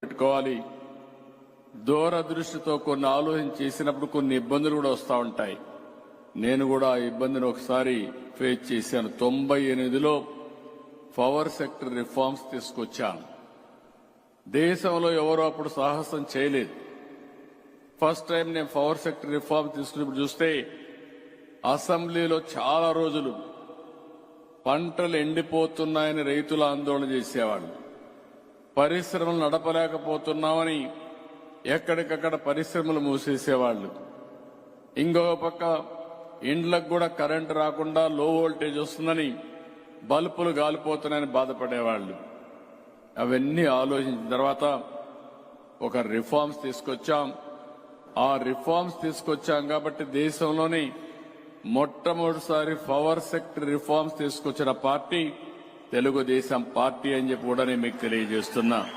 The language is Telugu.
పెట్టుకోవాలి. దూరదృష్టితో కొన్ని ఆలోచన చేసినప్పుడు కొన్ని ఇబ్బందులు కూడా వస్తూ ఉంటాయి. నేను కూడా ఆ ఇబ్బందిని ఒకసారి ఫేస్ చేశాను. 98లో పవర్ సెక్టర్ రిఫార్మ్స్ తీసుకొచ్చాను. దేశంలో ఎవరో అప్పుడు సాహసం చేయలేదు. ఫస్ట్ టైం నేను పవర్ సెక్టర్ రిఫార్మ్ తీసుకున్నప్పుడు చూస్తే అసెంబ్లీలో చాలా రోజులు పంటలు ఎండిపోతున్నాయని రైతులు ఆందోళన చేసేవాళ్ళు. పరిశ్రమలు నడపలేకపోతున్నామని ఎక్కడికక్కడ పరిశ్రమలు మూసేసేవాళ్ళు. ఇంకొక పక్క ఇండ్లకు కూడా కరెంటు రాకుండా లో వోల్టేజ్ వస్తుందని బల్బులు గాలిపోతున్నాయని బాధపడేవాళ్ళు. అవన్నీ ఆలోచించిన తర్వాత ఒక రిఫార్మ్స్ తీసుకొచ్చాం. ఆ రిఫార్మ్స్ తీసుకొచ్చాం కాబట్టి దేశంలోని మొట్టమొదటిసారి పవర్ సెక్టర్ రిఫార్మ్స్ తీసుకొచ్చిన పార్టీ తెలుగుదేశం పార్టీ అని చెప్పి కూడా నేను మీకు తెలియజేస్తున్నా.